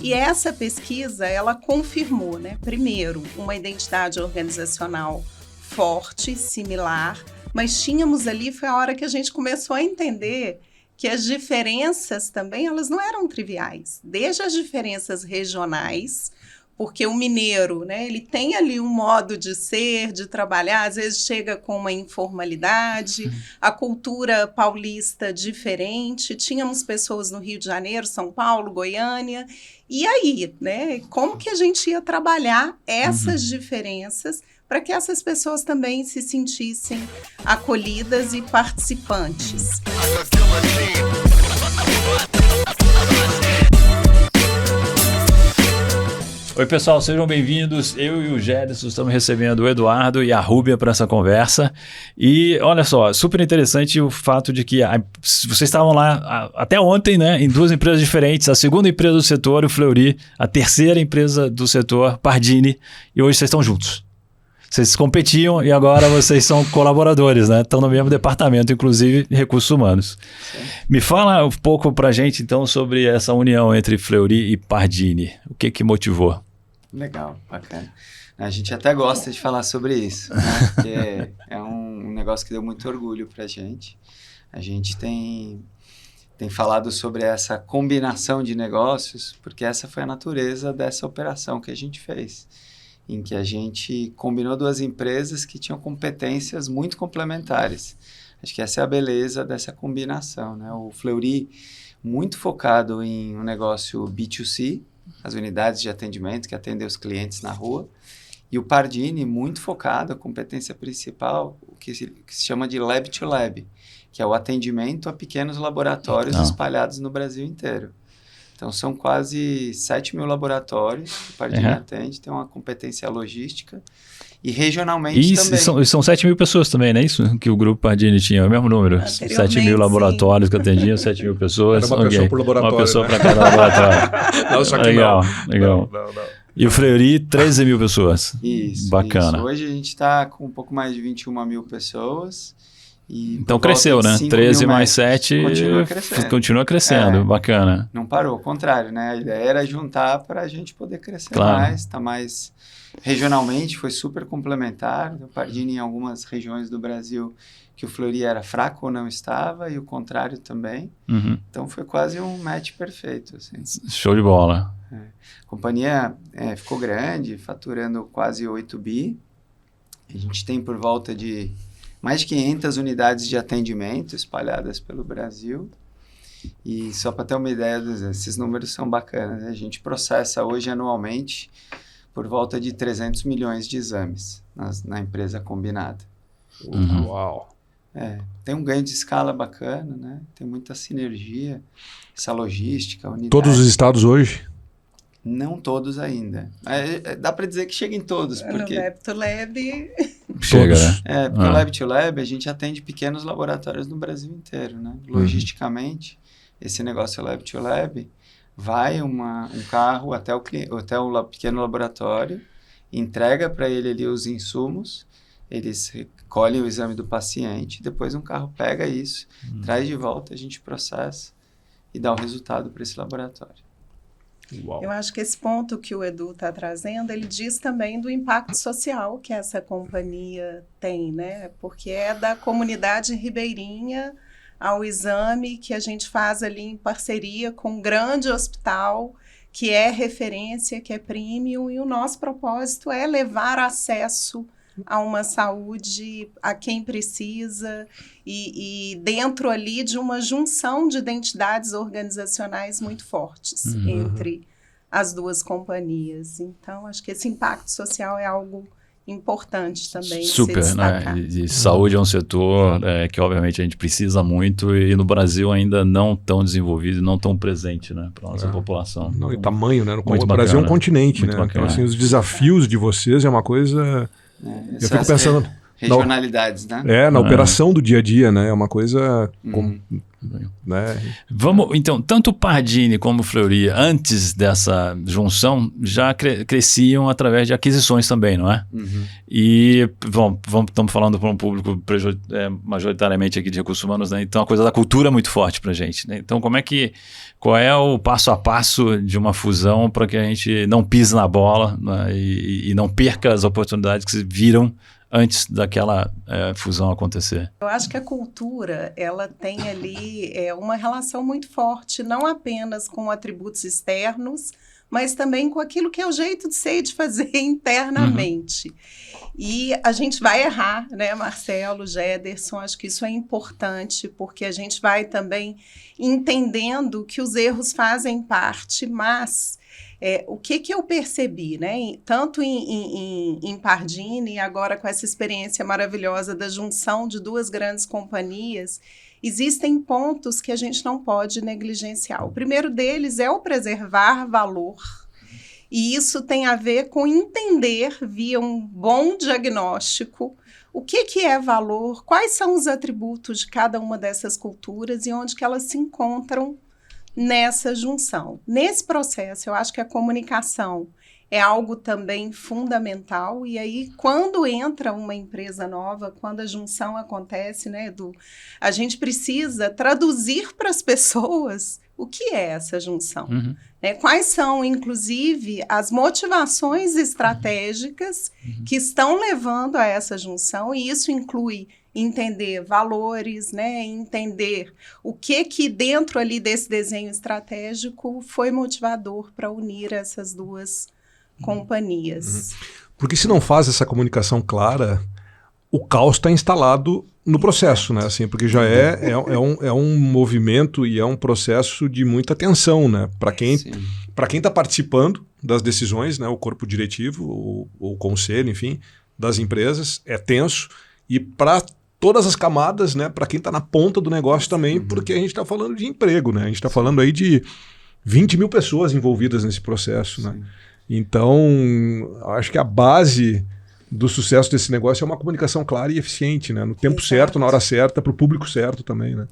E essa pesquisa, ela confirmou, né, primeiro, uma identidade organizacional forte, similar, mas tínhamos ali, foi a hora que a gente começou a entender que as diferenças também, elas não eram triviais. Desde as diferenças regionais, porque o mineiro, né, ele tem ali um modo de ser, de trabalhar, às vezes chega com uma informalidade, a cultura paulista diferente, tínhamos pessoas no Rio de Janeiro, São Paulo, Goiânia, e aí, né, como que a gente ia trabalhar essas diferenças para que essas pessoas também se sentissem acolhidas e participantes? Oi pessoal, sejam bem-vindos. Eu e o Gédison estamos recebendo o Eduardo e a Rúbia para essa conversa. E olha só, super interessante o fato de que vocês estavam lá até ontem, né, em duas empresas diferentes. A segunda empresa do setor, o Fleury, a terceira empresa do setor, Pardini, e hoje vocês estão juntos. Vocês competiam e agora vocês são colaboradores, né? Estão no mesmo departamento, inclusive recursos humanos. Sim. Me fala um pouco pra gente, então, sobre essa união entre Fleury e Pardini. O que motivou? Legal, bacana. A gente até gosta de falar sobre isso, né? Porque é um negócio que deu muito orgulho pra gente. A gente tem falado sobre essa combinação de negócios, porque essa foi a natureza dessa operação que a gente fez, em que a gente combinou duas empresas que tinham competências muito complementares. Acho que essa é a beleza dessa combinação, né? O Fleury, muito focado em um negócio B2C, as unidades de atendimento que atendem os clientes na rua, e o Pardini, muito focado, a competência principal, o que se chama de Lab to Lab, que é o atendimento a pequenos laboratórios espalhados no Brasil inteiro. Então, são quase 7 mil laboratórios que o Pardini atende, tem uma competência logística e regionalmente também. São 7 mil pessoas também, não é isso? Que o grupo Pardini tinha, o mesmo número. 7 mil laboratórios que atendiam, 7 mil pessoas. Era uma pessoa por laboratório. Uma pessoa para cada laboratório. Não, só que legal. Não. E o Fleury, 13 mil pessoas. Isso. Bacana. Isso. Hoje a gente está com um pouco mais de 21 mil pessoas. E então cresceu, né? 13 mais 7 continua crescendo. Bacana. Não parou, ao contrário, né? A ideia era juntar para a gente poder crescer mais, tá mais regionalmente, foi super complementar. O Pardini em algumas regiões do Brasil que o Fleury era fraco ou não estava, e o contrário também. Então foi quase um match perfeito. Assim. Show de bola. A companhia ficou grande, faturando quase 8 bi. A gente tem por volta de mais de 500 unidades de atendimento espalhadas pelo Brasil. E só para ter uma ideia, esses números são bacanas, né? A gente processa hoje anualmente por volta de 300 milhões de exames na empresa combinada. Uau! Tem um ganho de escala bacana, né? Tem muita sinergia, essa logística, unidade. Todos os estados hoje? Não todos ainda. Dá para dizer que chega em todos. Porque... No Lab to Lab... Chega, né? Porque o Lab to Lab, a gente atende pequenos laboratórios no Brasil inteiro, né? Logisticamente, esse negócio Lab to Lab, vai um carro até o pequeno laboratório, entrega para ele ali os insumos, eles recolhem o exame do paciente, depois um carro pega isso, traz de volta, a gente processa e dá o resultado para esse laboratório. Uau. Eu acho que esse ponto que o Edu está trazendo, ele diz também do impacto social que essa companhia tem, né? Porque é da comunidade ribeirinha ao exame que a gente faz ali em parceria com um grande hospital que é referência, que é premium, e o nosso propósito é levar acesso a uma saúde a quem precisa e dentro ali de uma junção de identidades organizacionais muito fortes entre as duas companhias. Então, acho que esse impacto social é algo importante também. Super, né? E saúde é um setor que obviamente a gente precisa muito e no Brasil ainda não tão desenvolvido, não tão presente, né, para a nossa população. Não, e tamanho, né? O Brasil é um continente, né? Então, assim, os desafios de vocês é uma coisa... Eu fico pensando, regionalidades, né? Na operação do dia a dia, né? É uma coisa... né? Vamos, então, tanto Pardini como Fleury, antes dessa junção, já cresciam através de aquisições também, não é? E estamos falando para um público majoritariamente aqui de recursos humanos, né? Então a coisa da cultura é muito forte para a gente, né? Então qual é o passo a passo de uma fusão para que a gente não pise na bola, né? E não perca as oportunidades que se viram antes daquela fusão acontecer? Eu acho que a cultura, ela tem ali uma relação muito forte, não apenas com atributos externos, mas também com aquilo que é o jeito de ser e de fazer internamente. E a gente vai errar, né, Marcelo, Gederson, acho que isso é importante, porque a gente vai também entendendo que os erros fazem parte, mas... o que eu percebi, né? Tanto em Pardini e agora com essa experiência maravilhosa da junção de duas grandes companhias, existem pontos que a gente não pode negligenciar. O primeiro deles é o preservar valor, e isso tem a ver com entender, via um bom diagnóstico, o que é valor, quais são os atributos de cada uma dessas culturas e onde que elas se encontram nessa junção. Nesse processo, eu acho que a comunicação é algo também fundamental, e aí quando entra uma empresa nova, quando a junção acontece, né, a gente precisa traduzir para as pessoas o que é essa junção. Né? Quais são, inclusive, as motivações estratégicas que estão levando a essa junção, e isso inclui entender valores, né? Entender o que dentro ali desse desenho estratégico foi motivador para unir essas duas companhias. Porque se não faz essa comunicação clara, o caos está instalado no processo, né? Assim, porque já é um movimento e é um processo de muita tensão, né? Para quem está participando das decisões, né? O corpo diretivo, o conselho, enfim, das empresas, é tenso. E para todas as camadas, né? Para quem está na ponta do negócio também, porque a gente está falando de emprego, né? A gente está falando aí de 20 mil pessoas envolvidas nesse processo, né? Então, acho que a base do sucesso desse negócio é uma comunicação clara e eficiente, né? No tempo certo, na hora certa, para o público certo também, né?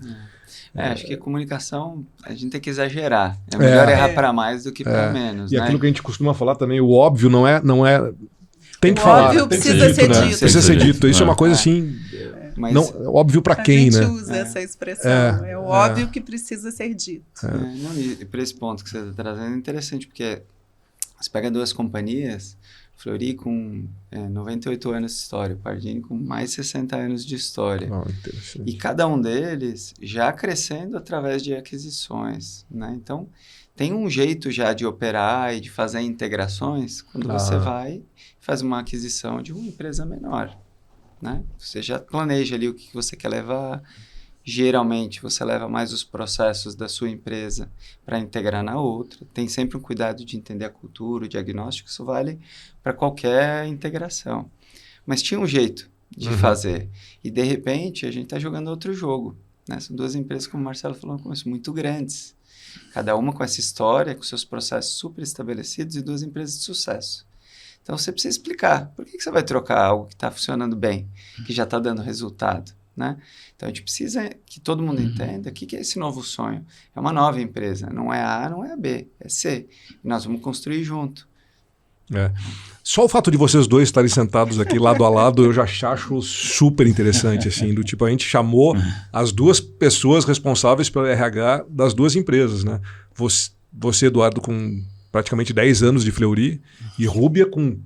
Acho que a comunicação, a gente tem que exagerar. É melhor errar para mais do que para menos. E né? aquilo que a gente costuma falar também, o óbvio não é tem que falar. Óbvio precisa ser dito. Precisa ser dito. Isso é uma coisa assim... Mas não, óbvio para quem, né? A gente usa essa expressão. É o óbvio que precisa ser dito. E para esse ponto que você está trazendo é interessante, porque você pega duas companhias, Fleury com 98 anos de história, Pardini com mais de 60 anos de história. E cada um deles já crescendo através de aquisições, né? Então, tem um jeito já de operar e de fazer integrações quando você vai e faz uma aquisição de uma empresa menor, né? Você já planeja ali o que você quer levar. Geralmente, você leva mais os processos da sua empresa para integrar na outra. Tem sempre um cuidado de entender a cultura, o diagnóstico. Isso vale para qualquer integração. Mas tinha um jeito de fazer. E, de repente, a gente está jogando outro jogo, né? São duas empresas, como o Marcelo falou no começo, muito grandes. Cada uma com essa história, com seus processos super estabelecidos, e duas empresas de sucesso. Então, você precisa explicar. Por que você vai trocar algo que está funcionando bem, que já está dando resultado? Né? Então, a gente precisa que todo mundo entenda o que é esse novo sonho. É uma nova empresa. Não é A, não é a B, é C. E nós vamos construir junto. Só o fato de vocês dois estarem sentados aqui lado a lado, eu já acho super interessante. Assim, do tipo, a gente chamou as duas pessoas responsáveis pelo RH das duas empresas. Né? Você, Eduardo, com praticamente 10 anos de Fleury, e Rúbia com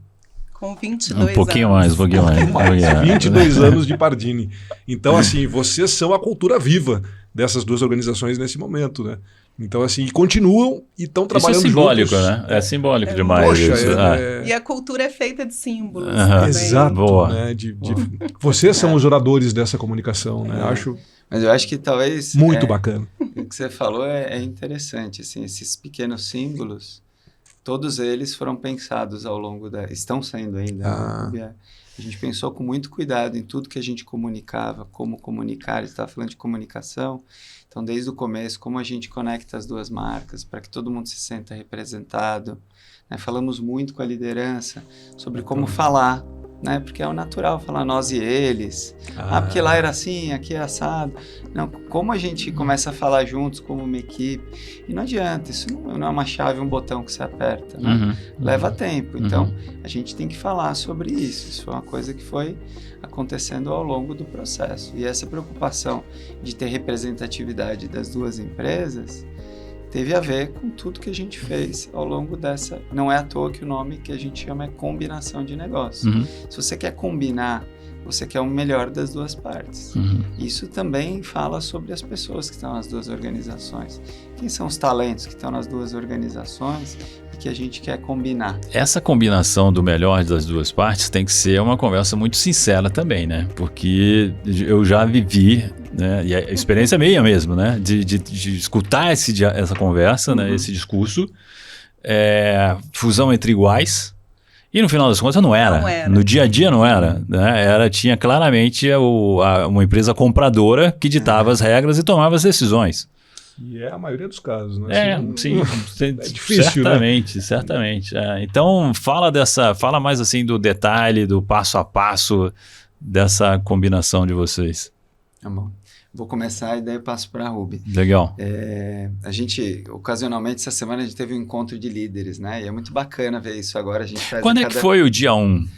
22 um pouquinho mais. 22 anos de Pardini. Então, assim, vocês são a cultura viva dessas duas organizações nesse momento, né? Então, assim, e continuam e estão trabalhando juntos. Isso é simbólico, né? É simbólico demais. Poxa, isso. E a cultura é feita de símbolos. Exato. Boa. Né? Vocês são os oradores dessa comunicação, né? Mas eu acho que talvez... Muito bacana. O que você falou é interessante, assim, esses pequenos símbolos, todos eles foram pensados ao longo estão sendo ainda. Né? A gente pensou com muito cuidado em tudo que a gente comunicava, como comunicar, estava falando de comunicação. Então, desde o começo, como a gente conecta as duas marcas para que todo mundo se sinta representado. Né? Falamos muito com a liderança sobre como falar, né? Porque é o natural falar nós e eles. Porque lá era assim, aqui é assado. Não, como a gente começa a falar juntos como uma equipe, e não adianta, isso não é uma chave, um botão que você aperta, né? Leva tempo, então a gente tem que falar sobre isso. Isso foi uma coisa que foi acontecendo ao longo do processo. E essa preocupação de ter representatividade das duas empresas teve a ver com tudo que a gente fez ao longo dessa... Não é à toa que o nome que a gente chama é combinação de negócio. Se você quer combinar, você quer o melhor das duas partes. Isso também fala sobre as pessoas que estão nas duas organizações. Quem são os talentos que estão nas duas organizações e que a gente quer combinar? Essa combinação do melhor das duas partes tem que ser uma conversa muito sincera também, né? Porque eu já vivi, né? E a experiência é minha mesmo, né? De escutar essa conversa, né? Esse discurso. Fusão entre iguais. E no final das contas não era. No dia a dia não era. Né? Tinha claramente uma empresa compradora que ditava as regras e tomava as decisões. E é a maioria dos casos, né? Sim. É difícil, Certamente. Então fala mais assim do detalhe, do passo a passo dessa combinação de vocês. Tá bom. Vou começar e daí eu passo para a Ruby. Legal. A gente, ocasionalmente, essa semana a gente teve um encontro de líderes, né? E é muito bacana ver isso agora. A gente faz Quando que foi o dia 1?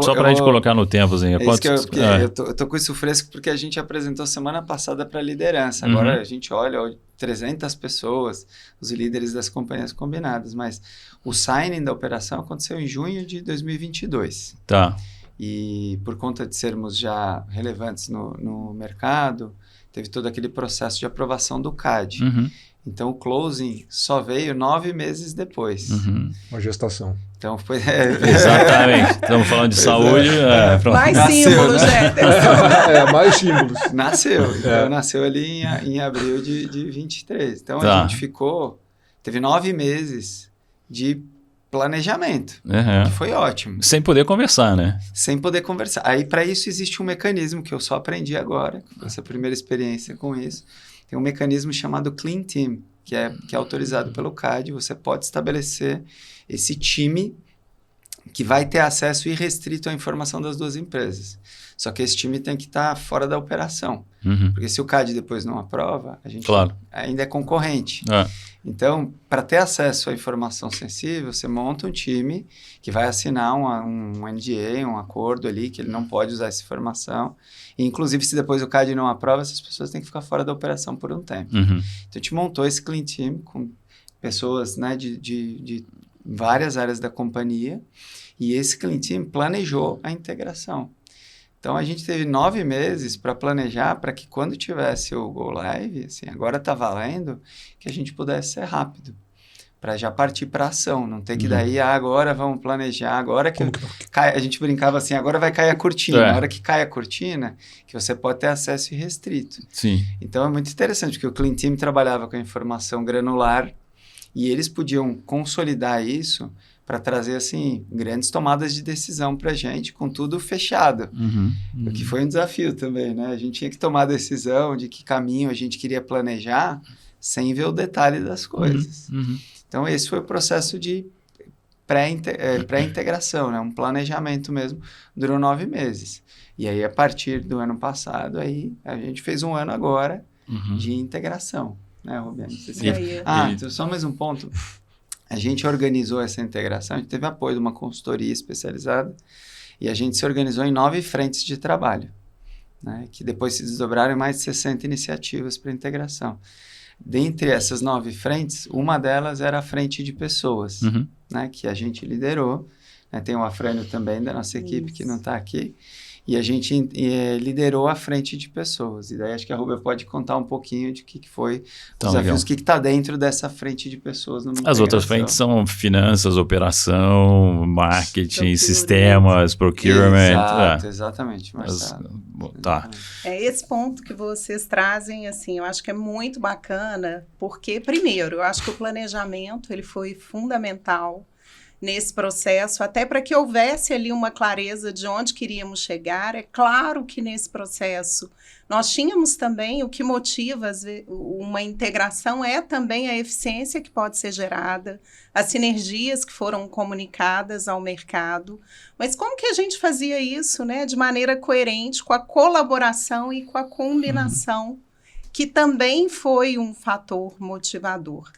Só para a gente colocar no tempo. Assim, eu tô com isso fresco porque a gente apresentou semana passada para a liderança. Agora a gente olha 300 pessoas, os líderes das companhias combinadas. Mas o signing da operação aconteceu em junho de 2022. Tá. E por conta de sermos já relevantes no mercado, teve todo aquele processo de aprovação do CAD. Então, o closing só veio 9 meses depois. Uma gestação. Então, foi... Exatamente. Estamos falando de saúde. Mais símbolos, né? Mais símbolos. Nasceu. Então, nasceu ali em abril de 23. Então, a gente teve 9 meses de planejamento, que foi ótimo. Sem poder conversar, né? Sem poder conversar. Aí, para isso, existe um mecanismo que eu só aprendi agora, com essa primeira experiência com isso. Tem um mecanismo chamado Clean Team, que é autorizado pelo CAD. Você pode estabelecer esse time que vai ter acesso irrestrito à informação das duas empresas. Só que esse time tem que estar fora da operação. Porque se o CAD depois não aprova, a gente ainda é concorrente. Então, para ter acesso à informação sensível, você monta um time que vai assinar um NDA, um acordo ali, que ele não pode usar essa informação. E, inclusive, se depois o CAD não aprova, essas pessoas têm que ficar fora da operação por um tempo. Então, a gente montou esse Clean Team com pessoas, né, de várias áreas da companhia. E esse Clean Team planejou a integração. Então, a gente teve 9 meses para planejar para que quando tivesse o Go Live, assim, agora está valendo, que a gente pudesse ser rápido, para já partir para ação, não ter que daí, agora vamos planejar, agora que a gente brincava assim, agora vai cair a cortina, na hora que cai a cortina, que você pode ter acesso irrestrito. Sim. Então, é muito interessante, porque o Clean Team trabalhava com a informação granular e eles podiam consolidar isso para trazer, assim, grandes tomadas de decisão para a gente, com tudo fechado. O que foi um desafio também, né? A gente tinha que tomar a decisão de que caminho a gente queria planejar sem ver o detalhe das coisas. Então, esse foi o processo de pré-integração, né? Um planejamento mesmo, durou 9 meses. E aí, a partir do ano passado, aí a gente fez um ano agora de integração, né, Rubiane? Então, só mais um ponto. A gente organizou essa integração, a gente teve apoio de uma consultoria especializada e a gente se organizou em 9 frentes de trabalho, né, que depois se desdobraram em mais de 60 iniciativas para integração. Dentre essas 9 frentes, uma delas era a frente de pessoas, né, que a gente liderou. Né, tem o Afrânio também da nossa equipe que não está aqui. E a gente liderou a frente de pessoas. E daí acho que a Rubia pode contar um pouquinho de que foi os desafios, o que está dentro dessa frente de pessoas. As outras frentes são finanças, operação, marketing, sistemas, procurement. Exatamente. Esse ponto que vocês trazem, assim, eu acho que é muito bacana, porque, primeiro, eu acho que o planejamento ele foi fundamental. nesse processo, até para que houvesse ali uma clareza de onde queríamos chegar. É claro que nesse processo nós tínhamos também o que motiva uma integração é também a eficiência que pode ser gerada, as sinergias que foram comunicadas ao mercado. Mas como que a gente fazia isso, né, de maneira coerente com a colaboração e com a combinação, que também foi um fator motivador.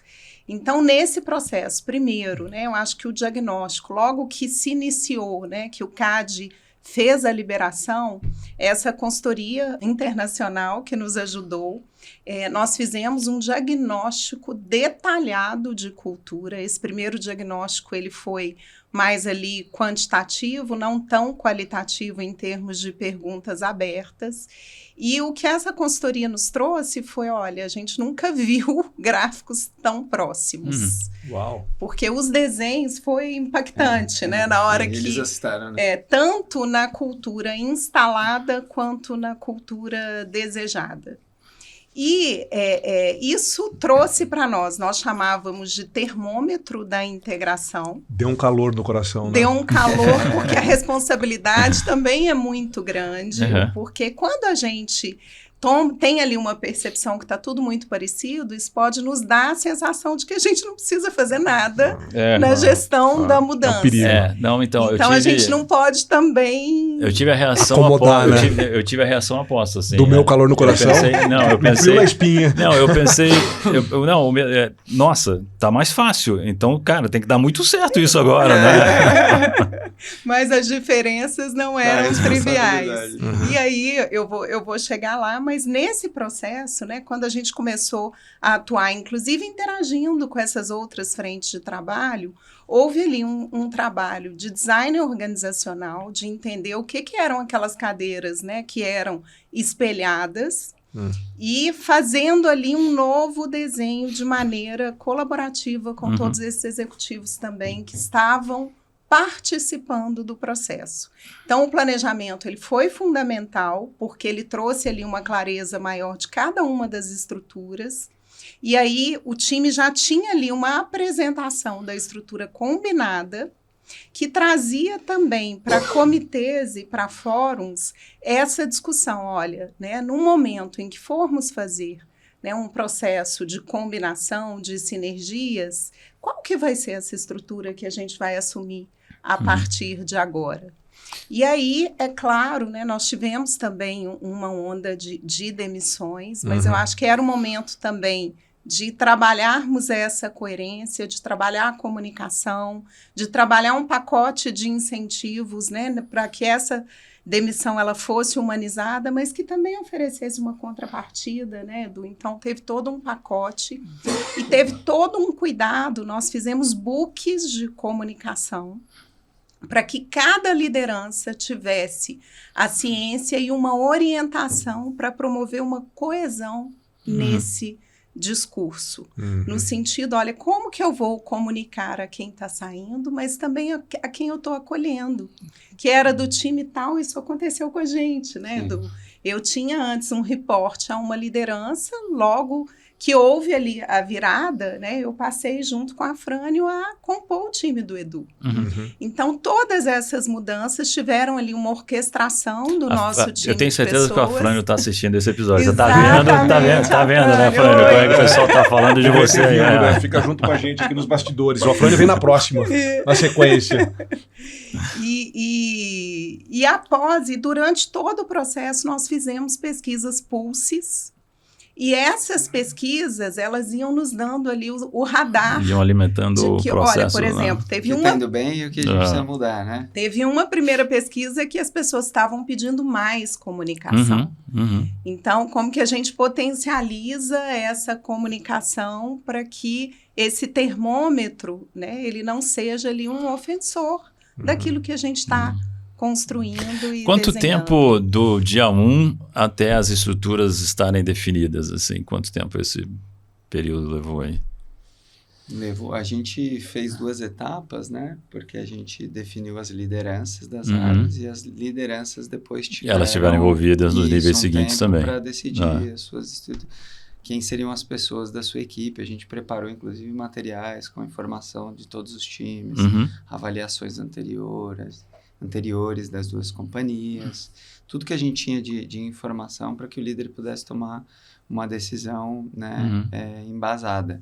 Então, nesse processo, primeiro, né, eu acho que o diagnóstico, logo que se iniciou, né, que o CAD fez a liberação, essa consultoria internacional que nos ajudou, nós fizemos um diagnóstico detalhado de cultura. Esse primeiro diagnóstico ele foi mais ali quantitativo, não tão qualitativo em termos de perguntas abertas. E o que essa consultoria nos trouxe foi, olha, a gente nunca viu gráficos tão próximos. Uau! Porque os desenhos foi impactante, né? Na hora que... Eles assustaram, né? Tanto na cultura instalada quanto na cultura desejada. E isso trouxe para nós chamávamos de termômetro da integração. Deu um calor no coração, né? Deu um calor, porque a responsabilidade também é muito grande, porque quando a gente tem ali uma percepção que está tudo muito parecido, isso pode nos dar a sensação de que a gente não precisa fazer nada na gestão da mudança. Então a gente não pode também... Eu tive a reação acomodar, oposta. Né? Eu tive a reação oposta. Assim, do meu calor no coração? Eu pensei... na espinha. Não, eu pensei... nossa, tá mais fácil. Então, cara, tem que dar muito certo isso agora, né? Mas as diferenças não eram triviais. E aí, eu vou chegar lá, mas nesse processo, né, quando a gente começou a atuar, inclusive interagindo com essas outras frentes de trabalho, houve ali um trabalho de design organizacional, de entender o que eram aquelas cadeiras, né, que eram espelhadas, e fazendo ali um novo desenho de maneira colaborativa com todos esses executivos também que estavam participando do processo. Então, o planejamento ele foi fundamental, porque ele trouxe ali uma clareza maior de cada uma das estruturas, e aí o time já tinha ali uma apresentação da estrutura combinada, que trazia também para comitês e para fóruns essa discussão, olha, né, no momento em que formos fazer, né, um processo de combinação, de sinergias, qual que vai ser essa estrutura que a gente vai assumir a partir de agora? E aí, é claro, né, nós tivemos também uma onda de demissões, mas eu acho que era o momento também de trabalharmos essa coerência, de trabalhar a comunicação, de trabalhar um pacote de incentivos, né, para que essa demissão ela fosse humanizada, mas que também oferecesse uma contrapartida, né, então teve todo um pacote e teve todo um cuidado. Nós fizemos books de comunicação para que cada liderança tivesse a ciência e uma orientação para promover uma coesão nesse discurso, no sentido, olha, como que eu vou comunicar a quem está saindo, mas também a quem eu estou acolhendo, que era do time tal, isso aconteceu com a gente, né? Eu tinha antes um reporte a uma liderança, logo que houve ali a virada, né, eu passei junto com a Frânio a compor o time do Edu. Então, todas essas mudanças tiveram ali uma orquestração do nosso time. Eu tenho certeza que a Frânio está assistindo esse episódio. Você Exatamente, tá vendo, né, Frânio? Como é que o pessoal está falando de você aí? Né? Fica junto com a gente aqui nos bastidores. O Frânio vem na próxima, na sequência. E após, e durante todo o processo, nós fizemos pesquisas pulses. E essas pesquisas, elas iam nos dando ali o radar. Iam alimentando o processo. Olha, por exemplo, teve uma... Entendo bem e o que a gente precisa mudar, né? Teve uma primeira pesquisa que as pessoas estavam pedindo mais comunicação. Então, como que a gente potencializa essa comunicação para que esse termômetro, né, ele não seja ali um ofensor daquilo que a gente está construindo e Quanto desenhando. Tempo do dia 1 até as estruturas estarem definidas, assim? Quanto tempo esse período levou aí? A gente fez 2 etapas, né? Porque a gente definiu as lideranças das áreas e as lideranças depois tiveram... E elas estiveram envolvidas nos níveis seguintes também. Para decidir as suas estruturas. quem seriam as pessoas da sua equipe. A gente preparou, inclusive, materiais com informação de todos os times, avaliações anteriores das duas companhias, tudo que a gente tinha de informação para que o líder pudesse tomar uma decisão, né, embasada.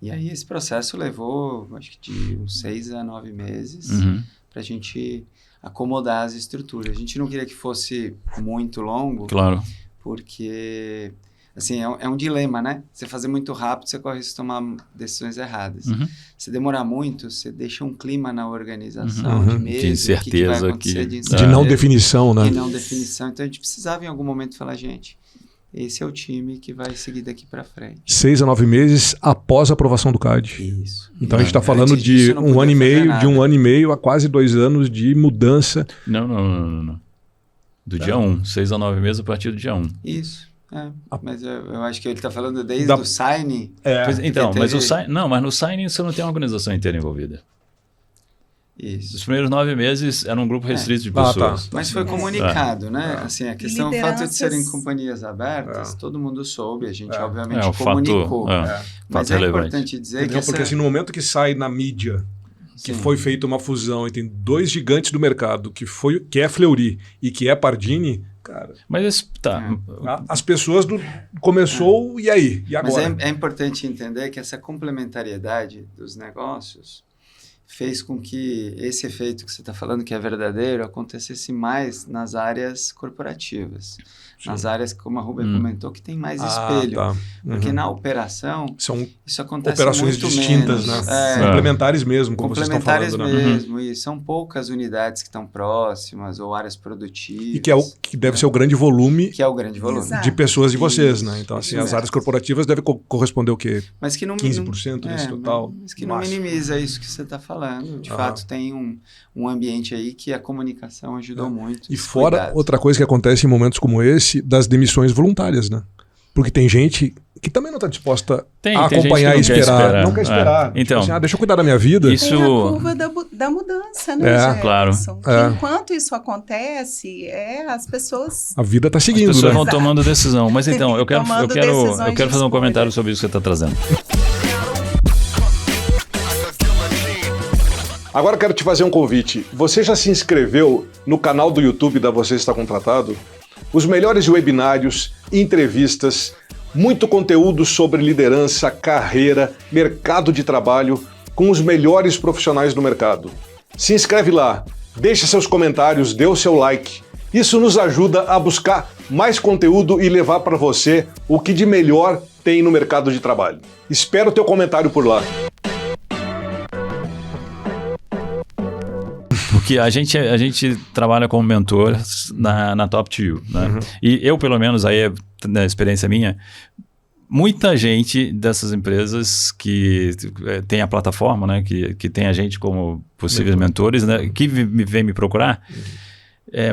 E aí esse processo levou, acho que de uns 6 a 9 meses para a gente acomodar as estruturas. A gente não queria que fosse muito longo, Claro. porque assim, é um dilema, né? Você fazer muito rápido, você corre risco de tomar decisões erradas. Se demorar muito, você deixa um clima na organização de medo, De incerteza, o que vai acontecer, de De não definição, né? de não definição. Então, a gente precisava, em algum momento, falar, gente, esse é o time que vai seguir daqui para frente. 6 a 9 meses após a aprovação do CAD. Isso. Então a gente está falando Antes de disso, não um ano e podia fazer meio, nada. de 1 ano e meio a quase 2 anos de mudança. Não. Do dia 1, 6 a 9 meses a partir do dia 1. Isso. Mas eu acho que ele está falando desde Da- o signing. Pois, então, porque mas teve- no signing você não tem uma organização inteira envolvida. Isso. Os primeiros 9 meses era um grupo restrito de Ah, tá. pessoas. Mas foi comunicado, né? Assim, a questão, o fato de serem companhias abertas, todo mundo soube, a gente obviamente o comunicou. fato, Mas fato é relevante. importante dizer que Entendeu? Porque assim, no momento que sai na mídia que Sim. foi feita uma fusão entre 2 gigantes do mercado, que é Fleury e que é Pardini, cara, Mas esse, as pessoas começou e aí? E Mas agora? é importante entender que essa complementariedade dos negócios fez com que esse efeito que você está falando, que é verdadeiro, acontecesse mais nas áreas corporativas. Nas áreas, como a Rubem comentou, que tem mais espelho. Tá. Porque na operação, São isso acontece operações muito distintas, menos. né? Complementares mesmo, como vocês estão Complementares falando, né? mesmo, e são poucas unidades que estão próximas ou áreas produtivas. E que é o que deve ser o grande volume que é o grande volume. Exato. de pessoas de vocês, né? Então, Isso assim, as mesmo. áreas corporativas devem corresponder o quê? Mas que não 15% desse total, Mas que não máximo. minimiza isso que você está falando. De fato, tem um ambiente aí que a comunicação ajudou muito. E os fora cuidados. outra coisa que acontece em momentos como esse, das demissões voluntárias, né? Porque tem gente que também não está disposta a Tem gente acompanhar que e não quer esperar. esperar. Não quer esperar. É. Então, tipo assim, deixa eu cuidar da minha vida. isso- Tem a curva da mudança, né, Gerson? claro. Que enquanto isso acontece, as pessoas... A vida está As seguindo, pessoas né? vão tomando decisão. Mas então, eu quero Tomando decisões fazer um de escolha. comentário sobre isso que você está trazendo. Agora eu quero te fazer um convite. Você já se inscreveu no canal do YouTube da Você Está Contratado? Os melhores webinários, entrevistas, muito conteúdo sobre liderança, carreira, mercado de trabalho, com os melhores profissionais do mercado. Se inscreve lá, deixa seus comentários, dê o seu like. Isso nos ajuda a buscar mais conteúdo e levar para você o que de melhor tem no mercado de trabalho. Espero o teu comentário por lá. Porque a gente trabalha como mentor na Top 2, né? E eu, pelo menos, aí na experiência minha, muita gente dessas empresas que tem a plataforma, né? Que tem a gente como possíveis mentores, né? Que vem me procurar,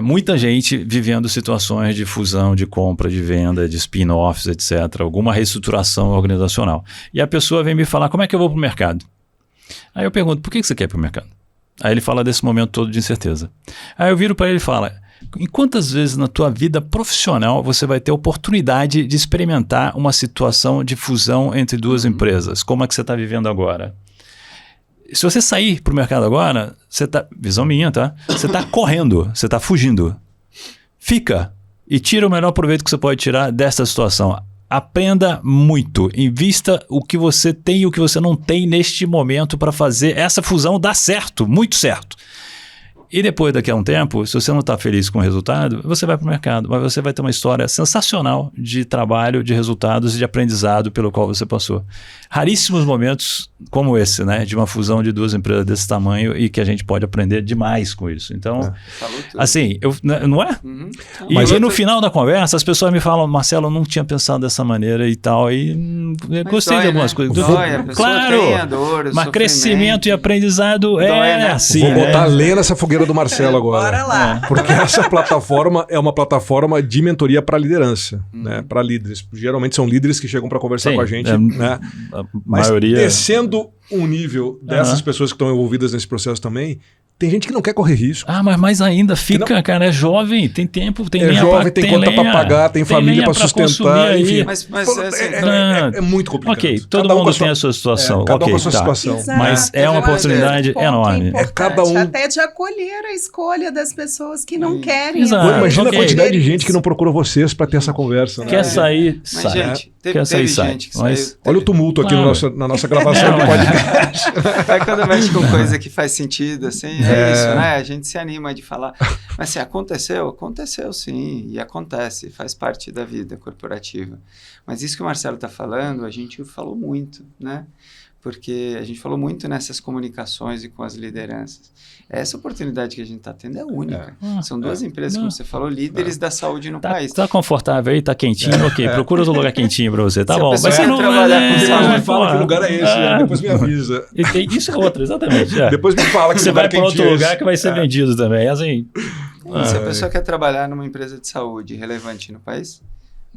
muita gente vivendo situações de fusão, de compra, de venda, de spin-offs, etc. Alguma reestruturação organizacional. E a pessoa vem me falar, como é que eu vou para o mercado? Aí eu pergunto, por que você quer ir para o mercado? Aí ele fala desse momento todo de incerteza. Aí eu viro para ele e falo, em quantas vezes na tua vida profissional você vai ter oportunidade de experimentar uma situação de fusão entre duas empresas, como a que você está vivendo agora? Se você sair para o mercado agora, você tá, visão minha, tá? Você está correndo, você está fugindo. Fica e tira o melhor proveito que você pode tirar dessa situação. Aprenda muito, invista o que você tem e o que você não tem neste momento para fazer essa fusão dar certo, muito certo. E depois, daqui a um tempo, se você não está feliz com o resultado, você vai para o mercado, mas você vai ter uma história sensacional de trabalho, de resultados e de aprendizado pelo qual você passou. Raríssimos momentos como esse, né? De uma fusão de duas empresas desse tamanho e que a gente pode aprender demais com isso. Então, Falou tudo. assim, não é? E Mas aí, no final da conversa, as pessoas me falam, Marcelo, eu não tinha pensado dessa maneira e tal, e gostei de algumas coisas. Dói, a pessoa Claro, tem a dor, o mas sofrimento. crescimento e aprendizado Dói, né? assim. Vou botar né? lenha nessa fogueira do Marcelo agora. Bora lá. Porque essa plataforma é uma plataforma de mentoria para liderança, né? Para líderes. Geralmente são líderes que chegam para conversar Sim, com a gente, é, né? A Mas maioria... descendo um nível dessas pessoas que estão envolvidas nesse processo também, Tem gente que não quer correr risco. Ah, mas mais ainda, fica, cara, é jovem, tem tempo, tem lenha jovem, tem conta para pagar, tem família para sustentar, enfim. Mas é muito complicado. Ok, todo mundo tem a sua situação. Cada um com a sua tá. situação. Exato. Mas é uma oportunidade enorme. Cada um... Até de acolher a escolha das pessoas que não querem. Exato. Imagina a quantidade de gente que não procurou vocês para ter essa conversa. Quer sair, Mas, sai. gente, Quer sair, sai. gente que saiu. Olha o tumulto aqui na nossa gravação do podcast. Aí quando mexe com coisa que faz sentido, assim, é isso, né? A gente se anima de falar. Mas se aconteceu, aconteceu sim, e acontece, faz parte da vida corporativa. Mas isso que o Marcelo está falando, a gente falou muito, né? Porque a gente falou muito nessas comunicações e com as lideranças. Essa oportunidade que a gente está tendo é única. São duas empresas, como você falou, líderes da saúde no país. Tá confortável aí, tá quentinho, ok. Procura outro lugar quentinho para você, tá bom. Mas você não trabalhar com Depois saúde. me fala que lugar é esse, depois me avisa. Isso é outro, exatamente. Depois me fala que você lugar vai para outro quentinho é lugar esse. que vai ser vendido também. Assim, Se a pessoa quer trabalhar numa empresa de saúde relevante no país,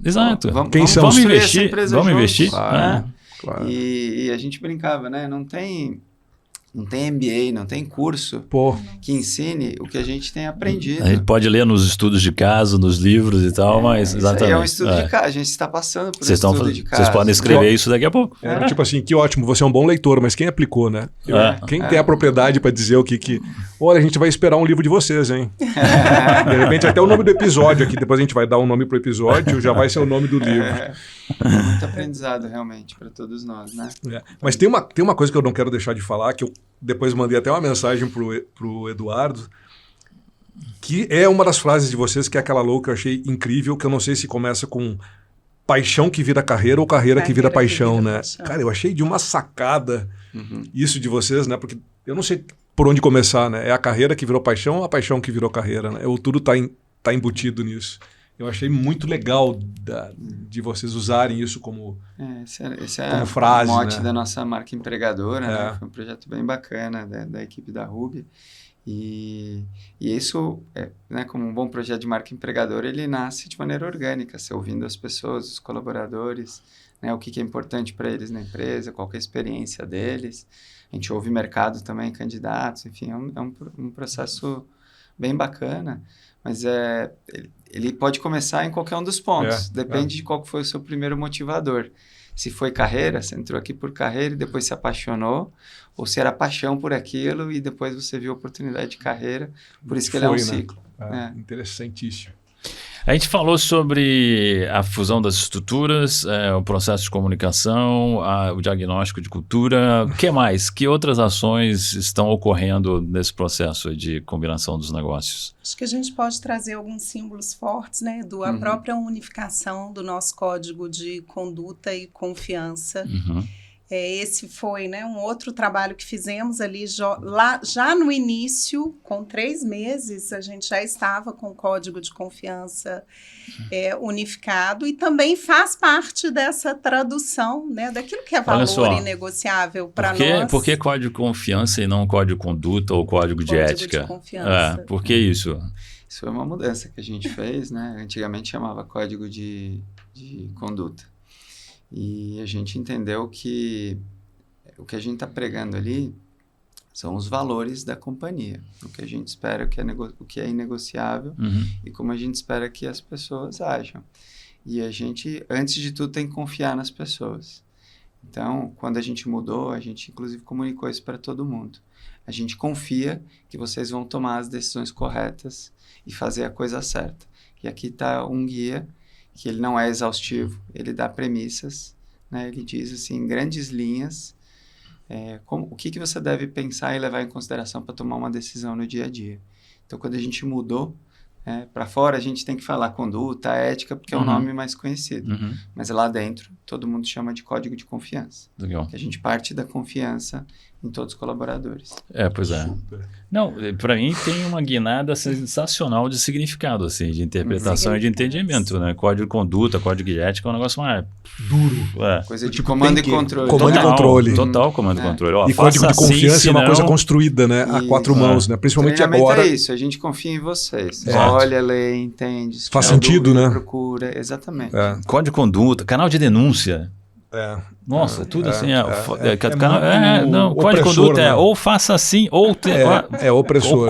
exato. Vamos investir. Vamos investir. Claro. E a gente brincava, né? Não tem MBA, não tem curso que ensine o que a gente tem aprendido. A gente pode ler nos estudos de caso, nos livros e tal, mas exatamente. É um estudo de caso, a gente está passando por um estudo de caso. Vocês podem escrever isso daqui a pouco. Tipo assim, que ótimo, você é um bom leitor, mas quem aplicou, né? Quem tem a propriedade para dizer o que... Olha, a gente vai esperar um livro de vocês, hein? De repente até o nome do episódio aqui, depois a gente vai dar um nome pro episódio, já vai ser o nome do livro. Muito aprendizado realmente para todos nós, né? Mas tem uma coisa que eu não quero deixar de falar, que eu depois mandei até uma mensagem pro Eduardo, que é uma das frases de vocês, que é aquela louca que eu achei incrível, que eu não sei se começa com paixão que vira carreira ou carreira que vira paixão, né? Cara, eu achei de uma sacada isso de vocês, né? Porque eu não sei por onde começar, né? É a carreira que virou paixão ou a paixão que virou carreira, né? Ou tudo tá embutido nisso. Eu achei muito legal de vocês usarem isso como como frase, o mote né? da nossa marca empregadora, né? Foi um projeto bem bacana da equipe da Ruby. E isso, né, como um bom projeto de marca empregadora, ele nasce de maneira orgânica, você ouvindo as pessoas, os colaboradores, né, o que é importante para eles na empresa, qual que é a experiência deles. A gente ouve mercado também, candidatos, enfim, é um processo bem bacana, mas ele pode começar em qualquer um dos pontos, depende de qual foi o seu primeiro motivador. Se foi carreira, você entrou aqui por carreira e depois se apaixonou, ou se era paixão por aquilo e depois você viu a oportunidade de carreira, por isso que ele é um ciclo. Interessantíssimo. A gente falou sobre a fusão das estruturas, o processo de comunicação, o diagnóstico de cultura. O que mais? Que outras ações estão ocorrendo nesse processo de combinação dos negócios? Acho que a gente pode trazer alguns símbolos fortes, né? A própria unificação do nosso código de conduta e confiança. Esse foi, né, um outro trabalho que fizemos ali já no início, com 3 meses, a gente já estava com o código de confiança unificado e também faz parte dessa tradução, né, daquilo que é valor inegociável para nós. Por que código de confiança e não código de conduta ou código de ética? De confiança. Por que isso? Isso foi uma mudança que a gente fez, né? Antigamente chamava código de conduta. E a gente entendeu que o que a gente está pregando ali são os valores da companhia. O que a gente espera, o que é inegociável e como a gente espera que as pessoas ajam. E a gente, antes de tudo, tem que confiar nas pessoas. Então, quando a gente mudou, a gente inclusive comunicou isso para todo mundo. A gente confia que vocês vão tomar as decisões corretas e fazer a coisa certa. E aqui está um guia que ele não é exaustivo, ele dá premissas, né? Ele diz assim, em grandes linhas, o que você deve pensar e levar em consideração para tomar uma decisão no dia a dia. Então, quando a gente mudou para fora, a gente tem que falar conduta, ética, porque é o nome mais conhecido. Mas lá dentro, todo mundo chama de código de confiança. Legal. Que a gente parte da confiança em todos os colaboradores. Pois é. Não, para mim tem uma guinada sensacional de significado, assim, de interpretação e de entendimento, né? Código de conduta, código de ética é um negócio mais duro. Coisa de comando e controle. Comando e controle. Total comando e controle. E código de confiança é uma coisa construída, né? A 4 mãos, né? Principalmente agora. É isso, a gente confia em vocês. Exato. Olha, lê, entende. Faz sentido, né? Procura, exatamente. Código de conduta, canal de denúncia. Nossa, tudo assim. Muito código de conduta né? ou faça assim, ou tem opressor.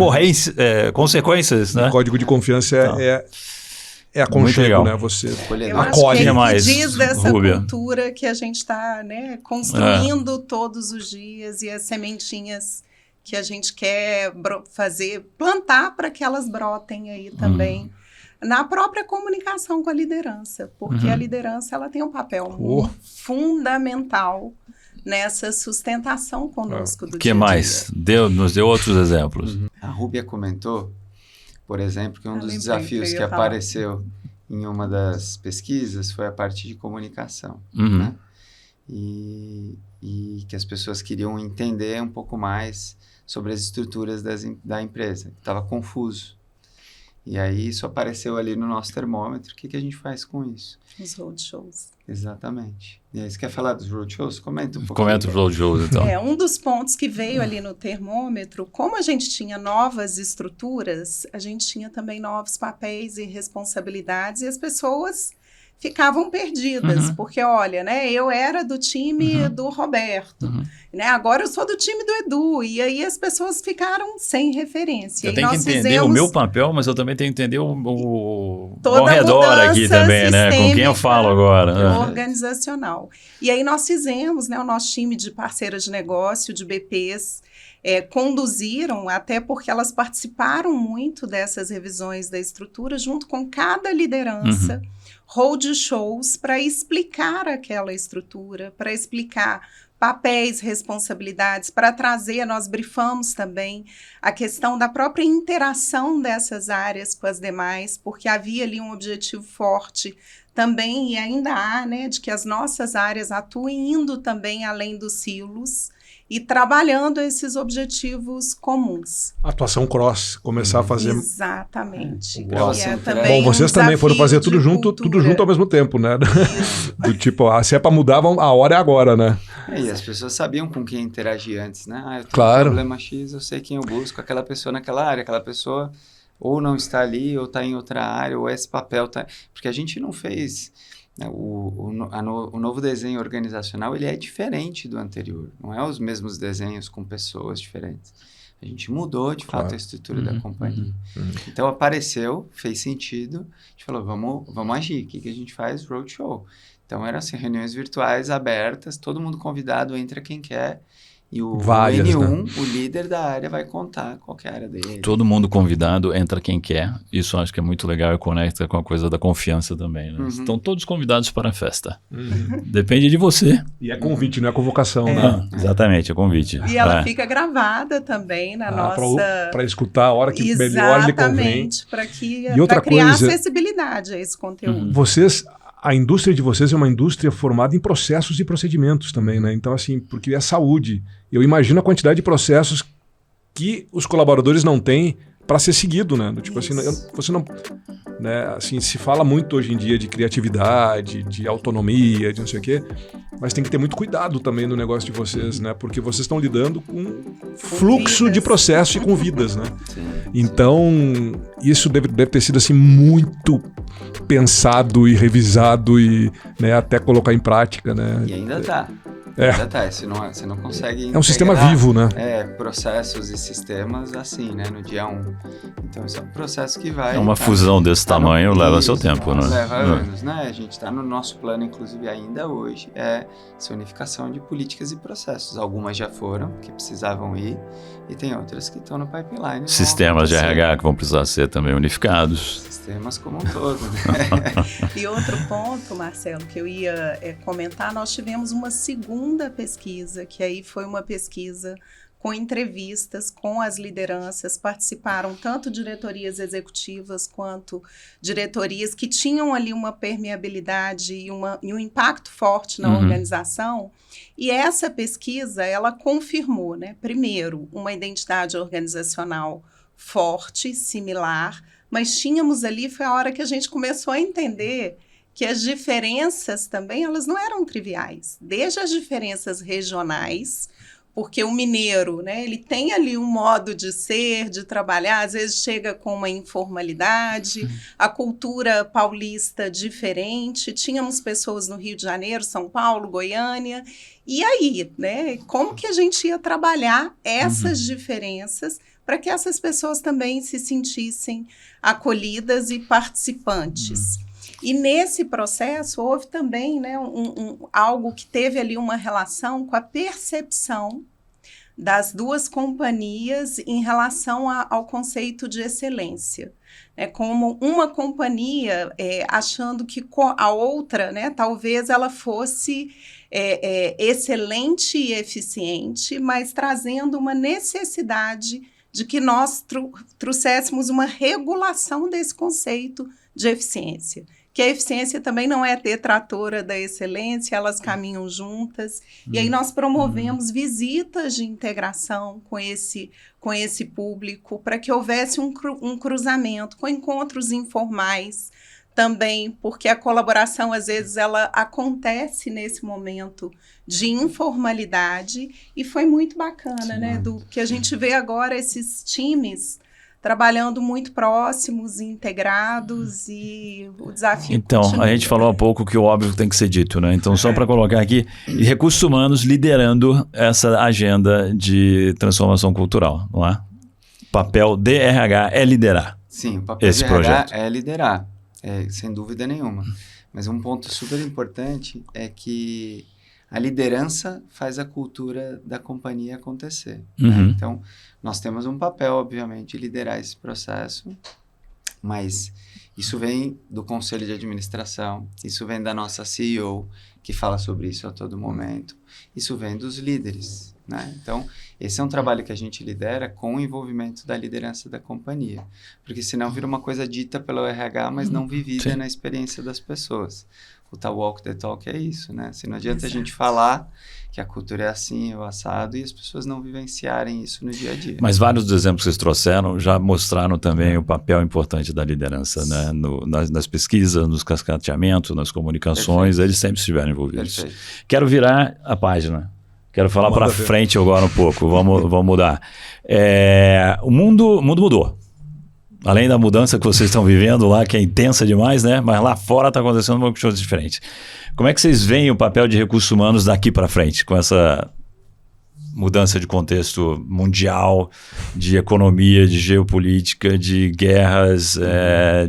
consequências, né? O código de confiança é aconchego, né? Você Eu acolhe. acho que diz dessa cultura que a gente está, né, construindo todos os dias e as sementinhas que a gente quer plantar para que elas brotem aí também. Na própria comunicação com a liderança, porque a liderança ela tem um papel fundamental nessa sustentação conosco do dia a dia. O que mais? Nos deu outros exemplos. A Rúbia comentou, por exemplo, que um dos desafios que apareceu em uma das pesquisas foi a parte de comunicação, né? E que as pessoas queriam entender um pouco mais sobre as estruturas da empresa, estava confuso. E aí isso apareceu ali no nosso termômetro. O que a gente faz com isso? Os roadshows. Exatamente. E aí, você quer falar dos roadshows? Comenta um pouquinho. Comenta os roadshows, então. Um dos pontos que veio ali no termômetro, como a gente tinha novas estruturas, a gente tinha também novos papéis e responsabilidades, e as pessoas ficavam perdidas, porque, olha, né, eu era do time do Roberto, né, agora eu sou do time do Edu, e aí as pessoas ficaram sem referência. Eu tenho que entender o meu papel, mas eu também tenho que entender o ao redor aqui também, né, com quem eu falo agora. Organizacional. E aí nós fizemos, né, o nosso time de parceiras de negócio, de BPs, conduziram, até porque elas participaram muito dessas revisões da estrutura, junto com cada liderança, roadshows para explicar aquela estrutura, para explicar papéis, responsabilidades, para trazer, nós brifamos também a questão da própria interação dessas áreas com as demais, porque havia ali um objetivo forte também, e ainda há, né, de que as nossas áreas atuem indo também além dos silos, e trabalhando esses objetivos comuns. Atuação cross, começar a fazer... Exatamente. Bom, vocês também foram fazer tudo junto ao mesmo tempo, né? Do tipo, se é para mudar, a hora é agora, né? E as pessoas sabiam com quem interagir antes, né? Eu tenho claro. um problema X, eu sei quem eu busco, aquela pessoa naquela área, aquela pessoa ou não está ali, ou está em outra área, ou esse papel está... Porque a gente não fez... O novo desenho organizacional ele é diferente do anterior, não é os mesmos desenhos com pessoas diferentes. A gente mudou de fato a estrutura da companhia. Então apareceu, fez sentido, a gente falou, vamos agir. O que a gente faz? Roadshow. Então eram assim, reuniões virtuais abertas, todo mundo convidado, entra quem quer. E o N1, o líder da área, vai contar qual que é a área dele. Todo mundo convidado, entra quem quer. Isso acho que é muito legal e conecta com a coisa da confiança também. Né? Estão todos convidados para a festa. Depende de você. E é convite, não é convocação, né? Exatamente, é convite. E ela fica gravada também na nossa... Para escutar a hora que melhor lhe convém. Exatamente, para criar acessibilidade a esse conteúdo. A indústria de vocês é uma indústria formada em processos e procedimentos também, né? Então, assim, porque é saúde. Eu imagino a quantidade de processos que os colaboradores não têm para ser seguido, né? Tipo assim, você não... Né? Assim, se fala muito hoje em dia de criatividade, de autonomia, de não sei o quê, mas tem que ter muito cuidado também no negócio de vocês, né? Porque vocês estão lidando com fluxo de processo e com vidas, né? Então, isso deve ter sido assim muito pensado e revisado e, né, até colocar em prática, né? E ainda tá. Você não consegue é um sistema vivo, né? Processos e sistemas assim, né? No dia 1. Então, isso é um processo que vai... uma fusão desse tamanho leva seu tempo, né? Leva anos, né? A gente está no nosso plano, inclusive, ainda hoje, essa unificação de políticas e processos. Algumas já foram, que precisavam ir, e tem outras que estão no pipeline. Sistemas de RH que vão precisar ser também unificados. Sistemas como um todo, né? E outro ponto, Marcelo, que eu ia comentar, nós tivemos uma segunda pesquisa, que aí foi uma pesquisa com entrevistas com as lideranças, participaram tanto diretorias executivas quanto diretorias que tinham ali uma permeabilidade e um impacto forte na organização. E essa pesquisa, ela confirmou, né, primeiro, uma identidade organizacional forte, similar, mas tínhamos ali, foi a hora que a gente começou a entender que as diferenças também, elas não eram triviais. Desde as diferenças regionais, porque o mineiro, né, ele tem ali um modo de ser, de trabalhar, às vezes chega com uma informalidade, a cultura paulista diferente, tínhamos pessoas no Rio de Janeiro, São Paulo, Goiânia, e aí, né, como que a gente ia trabalhar essas diferenças para que essas pessoas também se sentissem acolhidas e participantes? E nesse processo houve também, né, algo que teve ali uma relação com a percepção das duas companhias em relação ao conceito de excelência. Como uma companhia achando que a outra, né, talvez ela fosse excelente e eficiente, mas trazendo uma necessidade de que nós trouxéssemos uma regulação desse conceito de eficiência. Que a eficiência também não é detratora da excelência, elas caminham juntas. E aí nós promovemos visitas de integração com esse público para que houvesse um cruzamento com encontros informais também, porque a colaboração, às vezes, ela acontece nesse momento de informalidade e foi muito bacana, né? Do que a gente vê agora esses times trabalhando muito próximos, integrados e o desafio continua. A gente falou há pouco que o óbvio tem que ser dito, né? Então, só para colocar aqui, recursos humanos liderando essa agenda de transformação cultural, não é? O papel de RH é liderar. Sim, o papel esse de projeto. RH é liderar, sem dúvida nenhuma. Mas um ponto super importante é que a liderança faz a cultura da companhia acontecer. Né? Então, nós temos um papel, obviamente, de liderar esse processo, mas isso vem do conselho de administração, isso vem da nossa CEO, que fala sobre isso a todo momento, isso vem dos líderes. Né? Então, esse é um trabalho que a gente lidera com o envolvimento da liderança da companhia, porque senão vira uma coisa dita pelo RH, mas não vivida na experiência das pessoas. O tal walk the talk é isso, né? Se não adianta a gente falar que a cultura é assim, o assado, e as pessoas não vivenciarem isso no dia a dia. Mas vários dos exemplos que vocês trouxeram já mostraram também o papel importante da liderança, né? Nas pesquisas, nos cascateamentos, nas comunicações, eles sempre estiveram envolvidos. Perfeito. Quero virar a página. Quero falar para frente agora um pouco. Vamos mudar. O mundo mudou. Além da mudança que vocês estão vivendo lá, que é intensa demais, né? Mas lá fora está acontecendo uma coisa diferente. Como é que vocês veem o papel de recursos humanos daqui para frente, com essa mudança de contexto mundial, de economia, de geopolítica, de guerras,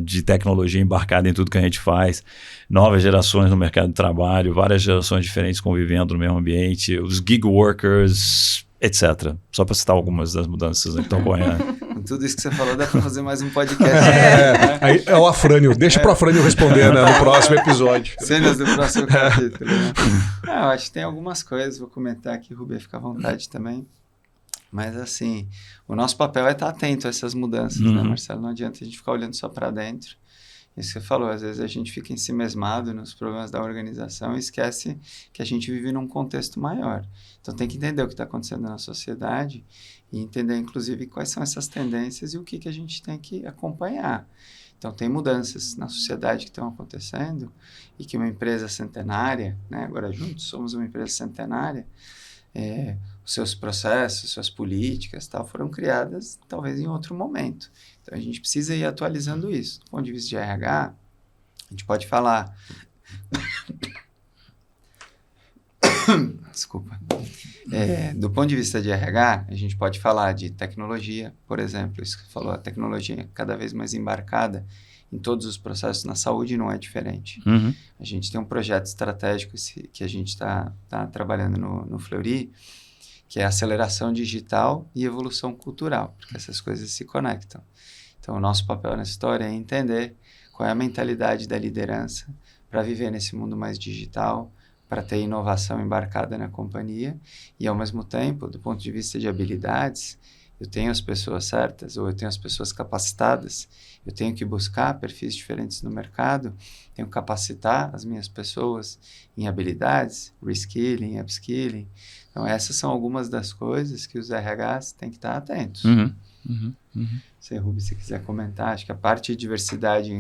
de tecnologia embarcada em tudo que a gente faz, novas gerações no mercado de trabalho, várias gerações diferentes convivendo no mesmo ambiente, os gig workers, etc. Só para citar algumas das mudanças que estão ocorrendo. Com tudo isso que você falou, dá para fazer mais um podcast. Aí é o Afrânio. Deixa para o Afrânio responder, né, no próximo episódio. Cenas do próximo capítulo. Né? Eu acho que tem algumas coisas, vou comentar aqui, Rubem, fica à vontade também. Mas assim, o nosso papel é estar atento a essas mudanças, né, Marcelo? Não adianta a gente ficar olhando só para dentro. Isso que você falou, às vezes a gente fica ensimesmado nos problemas da organização e esquece que a gente vive num contexto maior. Então tem que entender o que está acontecendo na sociedade e entender, inclusive, quais são essas tendências e o que a gente tem que acompanhar. Então tem mudanças na sociedade que estão acontecendo e que uma empresa centenária, né, agora juntos somos uma empresa centenária, os seus processos, suas políticas tal, foram criadas talvez em outro momento. Então, a gente precisa ir atualizando isso. Do ponto de vista de RH, a gente pode falar... Desculpa. Do ponto de vista de RH, a gente pode falar de tecnologia, por exemplo. Isso que você falou, a tecnologia cada vez mais embarcada em todos os processos. Na saúde não é diferente. A gente tem um projeto estratégico que a gente está trabalhando no Fleury, que é aceleração digital e evolução cultural, porque essas coisas se conectam. Então, o nosso papel nessa história é entender qual é a mentalidade da liderança para viver nesse mundo mais digital, para ter inovação embarcada na companhia e, ao mesmo tempo, do ponto de vista de habilidades, eu tenho as pessoas certas ou eu tenho as pessoas capacitadas, eu tenho que buscar perfis diferentes no mercado, tenho que capacitar as minhas pessoas em habilidades, reskilling, upskilling. Então, essas são algumas das coisas que os RHs têm que estar atentos. Se Rubem, se quiser comentar, acho que a parte de diversidade,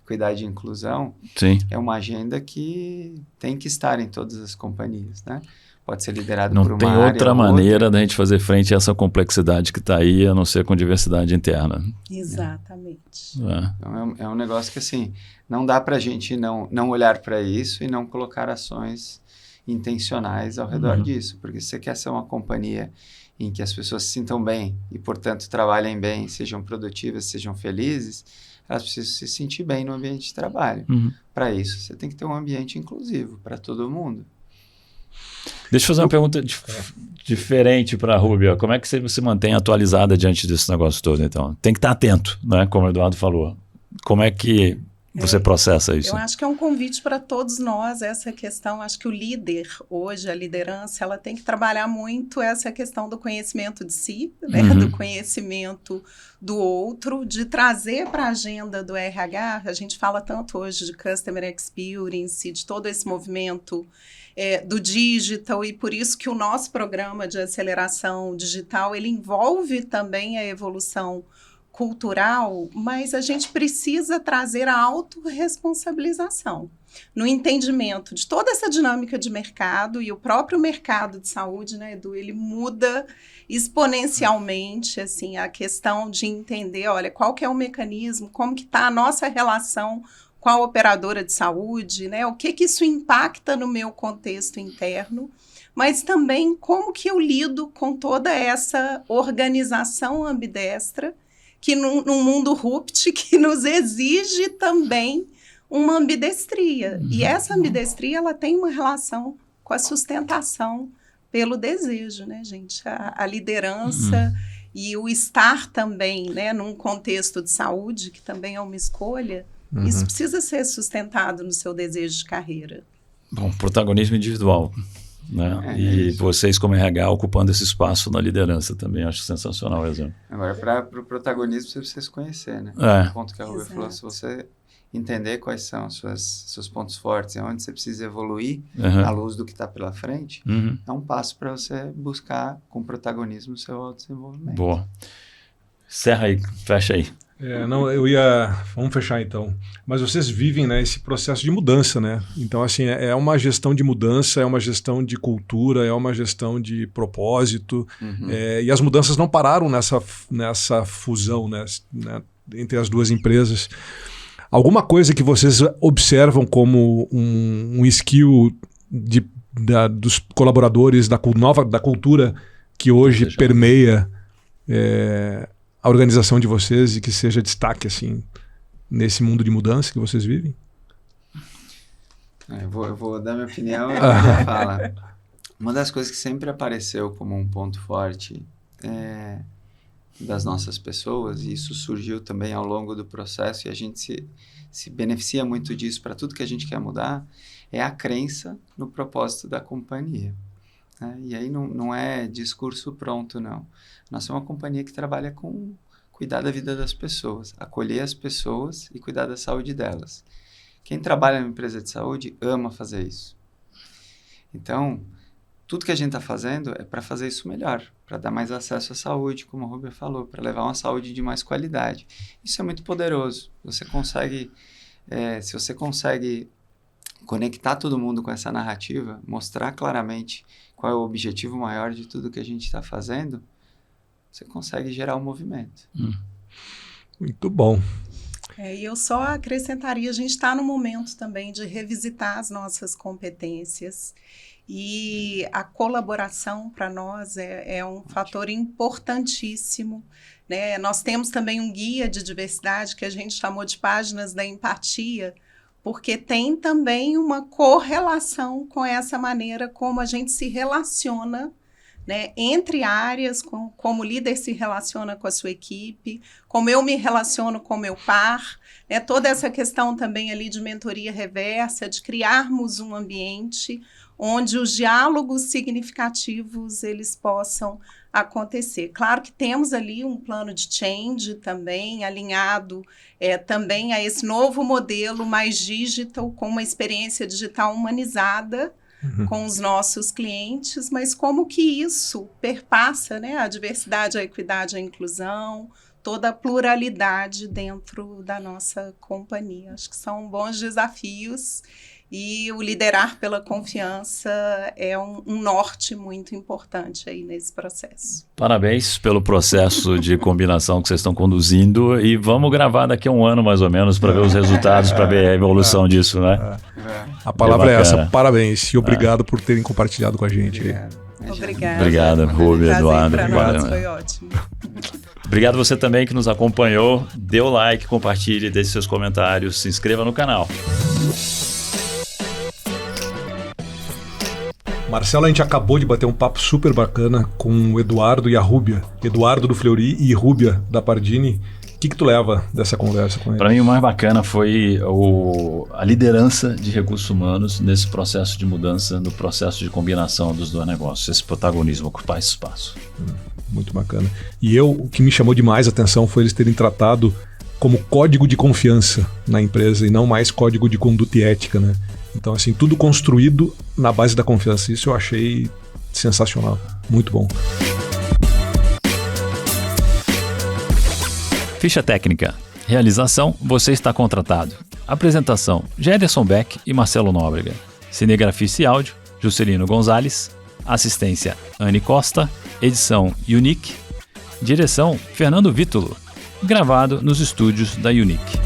equidade e inclusão é uma agenda que tem que estar em todas as companhias, né? pode ser liderado Não por uma tem área outra ou maneira da gente fazer frente a essa complexidade que está aí, a não ser com diversidade interna. Exatamente. Então, é um negócio que, assim, não dá para a gente não olhar para isso e não colocar ações intencionais ao redor disso, porque se você quer ser uma companhia em que as pessoas se sintam bem e, portanto, trabalhem bem, sejam produtivas, sejam felizes, elas precisam se sentir bem no ambiente de trabalho. Para isso, você tem que ter um ambiente inclusivo para todo mundo. Deixa eu fazer uma pergunta diferente para a Rúbia. Como é que você se mantém atualizada diante desse negócio todo, então? Tem que estar atento, né? Como o Eduardo falou. Como é que você processa isso? Eu acho que é um convite para todos nós, essa questão. Acho que o líder, hoje, a liderança, ela tem que trabalhar muito essa questão do conhecimento de si, né? Do conhecimento do outro, de trazer para a agenda do RH. A gente fala tanto hoje de Customer Experience, de todo esse movimento do digital, e por isso que o nosso programa de aceleração digital, ele envolve também a evolução cultural, mas a gente precisa trazer a autorresponsabilização no entendimento de toda essa dinâmica de mercado, e o próprio mercado de saúde, né, Edu, ele muda exponencialmente, assim, a questão de entender, olha, qual que é o mecanismo, como que está a nossa relação com a operadora de saúde, né, o que isso impacta no meu contexto interno, mas também como que eu lido com toda essa organização ambidestra que num mundo rupt que nos exige também uma ambidestria. E essa ambidestria, ela tem uma relação com a sustentação pelo desejo, né, gente? A liderança e o estar também, né, num contexto de saúde, que também é uma escolha, isso precisa ser sustentado no seu desejo de carreira. Bom, protagonismo individual. Né? E vocês, como RH, ocupando esse espaço na liderança também, acho sensacional o exemplo. Agora, para o protagonismo, você precisa se conhecer, né? O ponto que a Rúbia falou, se você entender quais são seus pontos fortes e onde você precisa evoluir à luz do que está pela frente, é um passo para você buscar com protagonismo o seu autodesenvolvimento. Boa. Encerra aí, fecha aí. Vamos fechar então. Mas vocês vivem, né, esse processo de mudança, né? Então, assim, é uma gestão de mudança, é uma gestão de cultura, é uma gestão de propósito. E as mudanças não pararam nessa fusão, né, entre as duas empresas. Alguma coisa que vocês observam como um skill dos colaboradores, da cultura que hoje permeia a organização de vocês e que seja destaque, assim, nesse mundo de mudança que vocês vivem? Eu vou dar minha opinião e a fala. Uma das coisas que sempre apareceu como um ponto forte das nossas pessoas, e isso surgiu também ao longo do processo, e a gente se beneficia muito disso para tudo que a gente quer mudar, é a crença no propósito da companhia. E aí não é discurso pronto, não. Nós somos uma companhia que trabalha com cuidar da vida das pessoas, acolher as pessoas e cuidar da saúde delas. Quem trabalha numa empresa de saúde ama fazer isso. Então, tudo que a gente está fazendo é para fazer isso melhor, para dar mais acesso à saúde, como a Rúbia falou, para levar uma saúde de mais qualidade. Isso é muito poderoso. Se você consegue conectar todo mundo com essa narrativa, mostrar claramente qual é o objetivo maior de tudo que a gente está fazendo, você consegue gerar um movimento. Muito bom. E eu só acrescentaria, a gente está no momento também de revisitar as nossas competências, e a colaboração para nós é um fator importantíssimo, né? Nós temos também um guia de diversidade que a gente chamou de Páginas da Empatia, porque tem também uma correlação com essa maneira como a gente se relaciona, né, entre áreas, como o líder se relaciona com a sua equipe, como eu me relaciono com o meu par, né, toda essa questão também ali de mentoria reversa, de criarmos um ambiente onde os diálogos significativos eles possam acontecer. Claro que temos ali um plano de change também, alinhado também a esse novo modelo mais digital, com uma experiência digital humanizada com os nossos clientes, mas como que isso perpassa, né, a diversidade, a equidade, a inclusão, toda a pluralidade dentro da nossa companhia. Acho que são bons desafios E o liderar pela confiança é um norte muito importante aí nesse processo. Parabéns pelo processo de combinação que vocês estão conduzindo e vamos gravar daqui a um ano mais ou menos para ver os resultados, para ver a evolução disso, né? A palavra é essa, parabéns e obrigado por terem compartilhado com a gente. Obrigada. Obrigado, Rubem, Eduardo. Para nós foi ótimo. Obrigado você também que nos acompanhou. Dê o like, compartilhe, deixe seus comentários, se inscreva no canal. Marcelo, a gente acabou de bater um papo super bacana com o Eduardo e a Rúbia. Eduardo do Fleury e Rúbia da Pardini. O que tu leva dessa conversa com ele? Para mim, o mais bacana foi a liderança de recursos humanos nesse processo de mudança, no processo de combinação dos dois negócios, esse protagonismo, ocupar esse espaço. Muito bacana. E o que me chamou demais a atenção foi eles terem tratado como código de confiança na empresa e não mais código de conduta e ética, né? Então, assim, tudo construído na base da confiança. Isso eu achei sensacional. Muito bom. Ficha técnica. Realização, você está contratado. Apresentação, Gederson Beck e Marcelo Nóbrega. Cinegrafia e áudio, Juscelino Gonzalez. Assistência, Anne Costa. Edição, Unique. Direção, Fernando Vítulo. Gravado nos estúdios da Unique.